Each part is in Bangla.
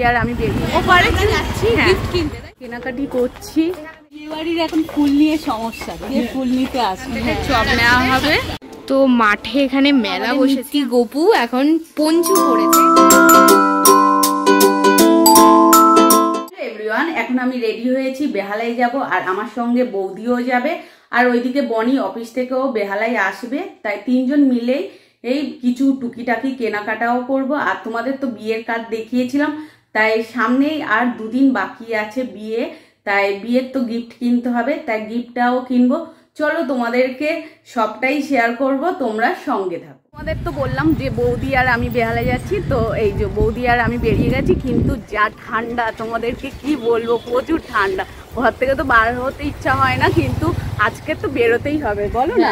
আর আমি বেরিয়ে ওপারে যাচ্ছি গিফট কিনতে, কেনাকাটি করছি। বিয়েবাড়ির এখন ফুল নিয়ে সমস্যা, কে ফুল নিতে আসবে, সব নেওয়া হবে। তো মাঠে এখানে মেলা বসেছি, গপু এখন পঞ্চু পড়েছে। এভরিওয়ান, এখন আমি রেডি হয়েছি, বেহালায় যাব আর আমার সঙ্গে বৌদিও যাবে আর ওইদিকে বনি অফিস থেকেও বেহালায় আসবে। তাই তিনজন মিলেই এই কিছু টুকিটাকি কেনাকাটাও করব। আর তোমাদের তো বিয়ের কার্ড দেখিয়েছিলাম, তাই সামনেই আর দুদিন বাকি আছে বিয়ে, তাই বিয়ের তো গিফট কিনতে হবে, তাই গিফটটাও কিনবো। চলো তোমাদেরকে সবটাই শেয়ার করব, তোমরা সঙ্গে থাকো। তোমাদের তো বললাম যে বৌদি আর আমি বেহালায় যাচ্ছি, তো এই যে বৌদি আর আমি বেরিয়ে গেছি। কিন্তু যা ঠান্ডা, তোমাদেরকে কি বলবো, প্রচুর ঠান্ডা। ঘর থেকে তো বার হতে ইচ্ছা হয় না, কিন্তু আজকে তো বেরোতেই হবে, বলো না?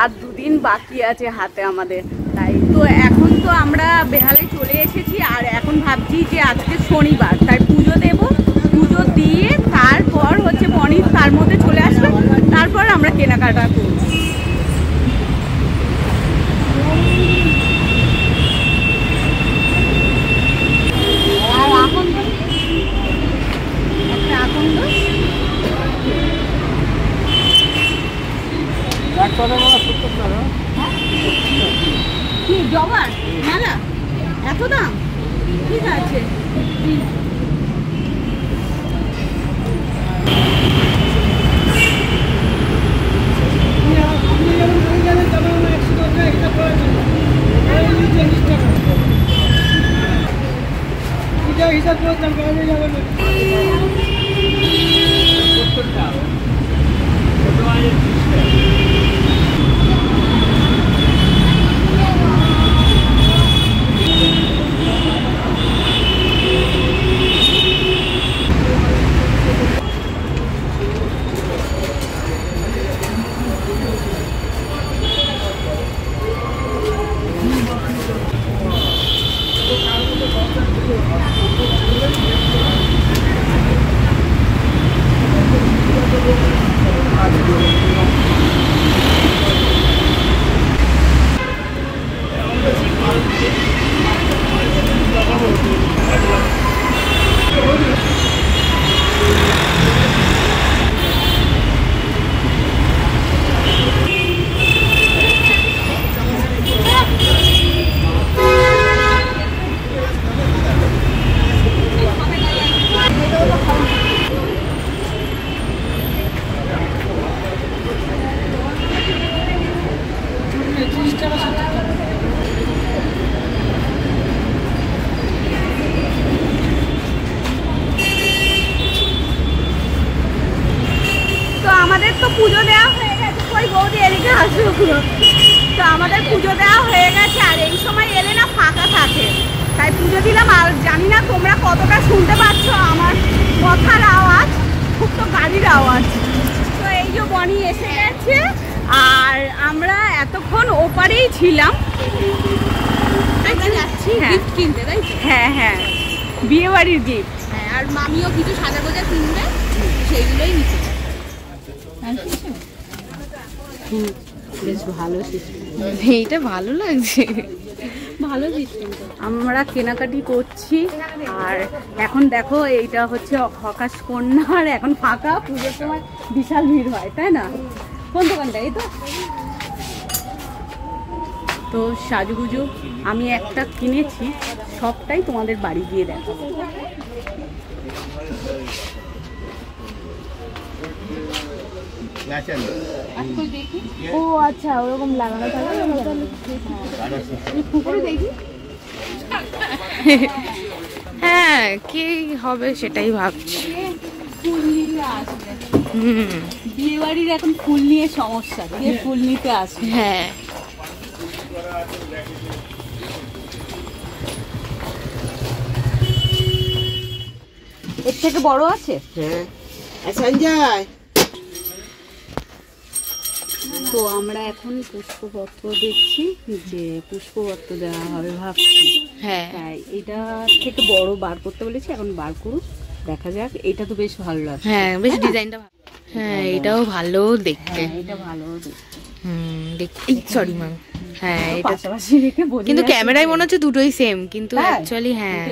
আর দুদিন বাকি আছে হাতে আমাদের। তাই তো এখন তো আমরা বেহালায় চলে এসেছি আর এখন ভাবছি যে আজকে শনিবার, তাই পুজো দেব। পুজো দিয়ে তারপর হচ্ছে বনি তার মধ্যে চলে আসবে, তারপর আমরা কেনাকাটা করব। আর এখন তো একটা এখন তো কি জবার মেলা এত দাম? ঠিক আছে, হিসাব করতাম পুজো দেওয়া হয়ে গেছে। কই বৌদি এদিকে আসো। তো আমাদের পুজো দেওয়া হয়ে গেছে আর এই সময় এলে না ফাঁকা থাকে, তাই পুজো দিলাম। আর জানি না তোমরা কতটা শুনতে পাচ্ছ আমার কথার আওয়াজ, খুব তো গাড়ির আওয়াজ। তো এই যে বনি এসে গেছে আর আমরা এতক্ষণ ওপারেই ছিলাম, যাচ্ছি গিফট কিনতে, তাই? হ্যাঁ হ্যাঁ, বিয়ে বাড়ির গিফট। হ্যাঁ, আর মামিও কিছু সাজা গোজা কিনবে, সেইগুলোই নিতে। বেশ ভালো সিস্টেম, এইটা ভালো লাগছে, ভালো সিস্টেম। আমরা কেনাকাটি করছি আর এখন দেখো এইটা হচ্ছে হকাশ কন্যার, এখন ফাঁকা। পুজোর সময় বিশাল ভিড় হয়, তাই না? কোন দোকানটা? এই তো সাজুগুজু আমি একটা কিনেছি, সবটাই তোমাদের বাড়ি গিয়ে দেখাবো। ও আচ্ছা, ওরকম লাগানো থাকে। দেখি হ্যাঁ, কি হবে সেটাই ভাবছি। ফুল নিতে আসবে, বিয়ে বাড়ির এখন ফুল নিয়ে সমস্যা, কে ফুল নিতে আসবে। হ্যাঁ, এর থেকে বড় আছে। হ্যাঁ, সঞ্জয়। তো আমরা এখন পুষ্পপত্র দেখছি, যে পুষ্পপত্র দেওয়া হবে ভাবছি। হ্যাঁ, তাই এটা থেকে বড় বার করতে বলেছি, এখন বার করুক, দেখা যাক। এটা তো বেশ ভালো লাগছে। হ্যাঁ, বেশ ডিজাইনটা ভালো। হ্যাঁ, এটাও ভালো দেখতে, এটা ভালো দেখতে। দেখতে সরি ম্যাম। হ্যাঁ পাশাপাশি রেখে বোঝা কিন্তু যাচ্ছে ক্যামেরায় মনে হচ্ছে দুটোই সেম, কিন্তু হ্যাঁ, অ্যাকচুয়ালি হ্যাঁ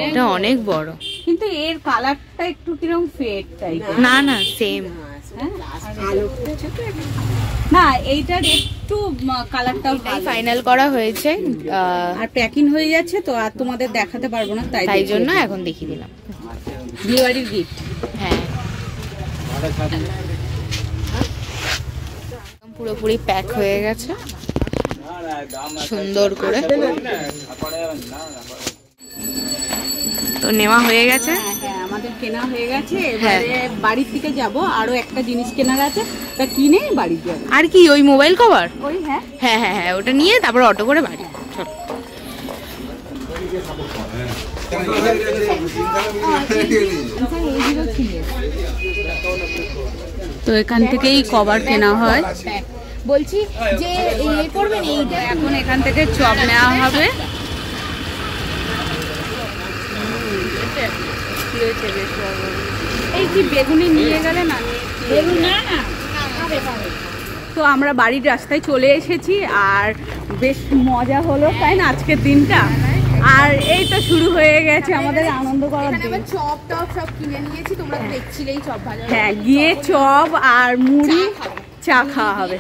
এটা অনেক বড়। কিন্তু এর কালারটা একটু কিরকম ফেড টাইপের। না না সেম। না এইটার একটু কালারটাও ফাইনাল করা হয়েছে আর প্যাকিং হয়ে যাচ্ছে তো আর তোমাদের দেখাতে পারবো না, তাই জন্য এখন দেখিয়ে দিলাম। বিয়েবাড়ির গিফট। হ্যাঁ পুরোপুরি প্যাক হয়ে গেছে সুন্দর করে, তো নেওয়া হয়ে গেছে। হ্যাঁ আমাদের কেনা হয়ে গেছে, এবারে বাড়ির দিকে যাব, আরো একটা জিনিস কেনার আছে, তা কিনে বাড়ি যাব। আর কি ওই মোবাইল কভার? ওই হ্যাঁ হ্যাঁ হ্যাঁ হ্যাঁ ওটা নিয়ে তারপর অটো করে বাড়ি। তো এখান থেকেই কভার কেনা হয়। বলছি যে ইয়ে করবেন, এইটা এখন এখান থেকে চপ নেওয়া হবে। এই কি বেগুনি নিয়ে গেলে না? বেগুন না না। তো আমরা বাড়ির রাস্তায় চলে এসেছি আর বেশ মজা হলো, তাই না আজকের দিনটা? আর এই তো শুরু হয়ে গেছে আমাদের আনন্দ করার দিন। চপ টপ সব কিনে নিয়েছি, তোমরা দেখছিলেই চপ ভাজা। হ্যাঁ গিয়ে চপ আর মুড়ি চা খাওয়া হবে।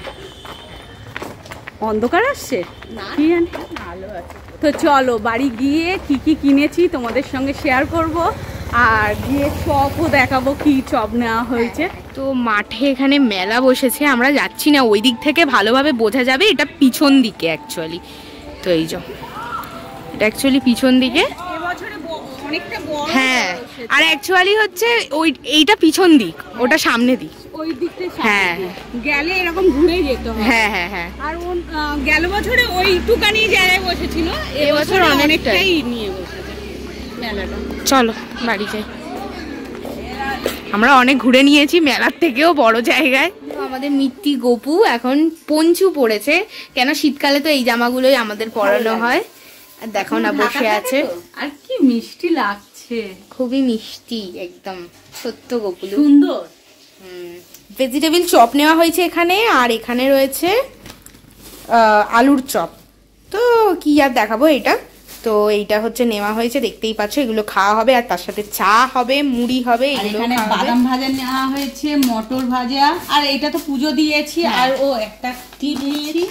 অন্ধকার আসছে কি জানি, ভালো আছে। তো চলো বাড়ি গিয়ে কি কি কিনেছি তোমাদের সঙ্গে শেয়ার করব, আর গিয়ে চপও দেখাবো কি চপ নেওয়া হয়েছে। তো মাঠে এখানে মেলা বসেছে, আমরা যাচ্ছি না ওই দিক থেকে, ভালোভাবে বোঝা যাবে এটা পিছন দিকে অ্যাকচুয়ালি। তো এই যে এটা অ্যাকচুয়ালি পিছন দিকে, হ্যাঁ আর অ্যাকচুয়ালি হচ্ছে ওই এইটা পিছন দিক, ওটা সামনে দিক। ওই দিকটা হ্যাঁ গেলে এরকম ঘুরে যেতে হবে। হ্যাঁ হ্যাঁ হ্যাঁ। আর গেল বছরে ওইটুকানি জায়গায় বসেছিল, এবছর অনেকটাই নিয়ে বসেছে মেলাটা। চলো বাড়ি যাই, আমরা অনেক ঘুরে নিয়েছি মেলার থেকেও বড় জায়গায়। আমাদের মিট্টি গপু এখন পঞ্চু পড়েছে, কেন শীতকালে তো এই জামাগুলোই আমাদের পরানো হয়। আর দেখো না বসে আছে, আর কি মিষ্টি লাগছে, খুবই মিষ্টি একদম সত্য গপু সুন্দর। ভেজিটেবিল চপ নেওয়া হয়েছে এখানে, আর এখানে রয়েছে আলুর চপ। তো কি আর দেখাবো, এটা তো এইটা হচ্ছে নেওয়া হয়েছে, দেখতেই পাচ্ছ। এগুলো খাওয়া হবে আর তার সাথে চা হবে, মুড়ি হবে। এখানে বাদাম ভাজা নেওয়া হয়েছে, মটর ভাজা, আর এটা তো পুজো দিয়েছি। আর ও একটা ক্লিপ নিয়েছি,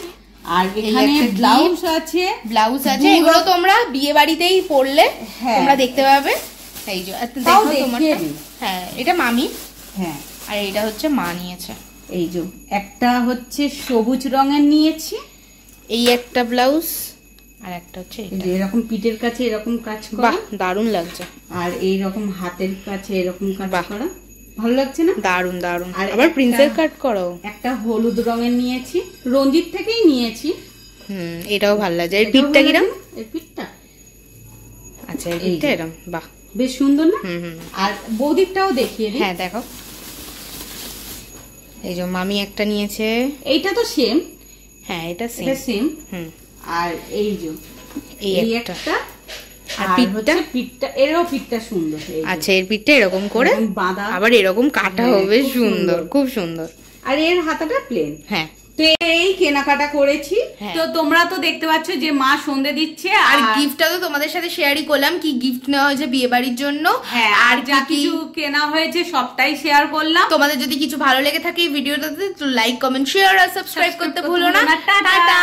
আর এখানে ব্লাউজ আছে, এগুলো তোমরা বিয়ে বাড়িতেই পরলে তোমরা দেখতে পাবে। এই যে দেখো তোমার, হ্যাঁ এটা মামি, হ্যাঁ আর এটা হচ্ছে মা নিয়েছে। এই যে একটা হচ্ছে সবুজ রঙের নিয়েছি, এই একটা ব্লাউজ, আর একটা হচ্ছে এরকম পিঠের কাছে এরকম কাজ করা, বাহ দারুণ লাগছে। আর এই রকম হাতের কাছে এরকম কাজ করা, ভালো লাগছে না? দারুণ দারুণ। আর আবার প্রিন্সেস কাট করো। একটা হলুদ রঙের নিয়েছি, রঞ্জিত থেকেই নিয়েছি। এটাও ভালো লাগছে। এর পিঠটা কিরকম? এর পিঠটা আচ্ছা এর পিঠটা এরকম, বাহ বেশ সুন্দর না? আর বৌদিরটাও দেখিয়ে দিই। হ্যাঁ দেখো, এই যে মামি একটা নিয়েছে, এইটা তো সেম। হ্যাঁ এটা সেম। আর এই যে এই একটা, আর পিঠটা এরও পিঠটা সুন্দর। আচ্ছা এর পিঠটা এরকম করে বাঁধা, আবার এরকম কাটা হবে, সুন্দর খুব সুন্দর। আর এর হাতাটা প্লেন। হ্যাঁ তো এই কেনাকাটা করেছি। তো তোমরা তো দেখতে পাচ্ছ যে মা সন্ধে দিচ্ছে, আর গিফটটা তো তোমাদের সাথে শেয়ারই করলাম, কি গিফট নেওয়া হয়েছে বিয়ে বাড়ির জন্য। হ্যাঁ আর যা কিছু কেনা হয়েছে সবটাই শেয়ার করলাম। তোমাদের যদি কিছু ভালো লেগে থাকে এই ভিডিওটাতে, তো লাইক কমেন্ট শেয়ার আর সাবস্ক্রাইব করতে ভুলো না। টাটা।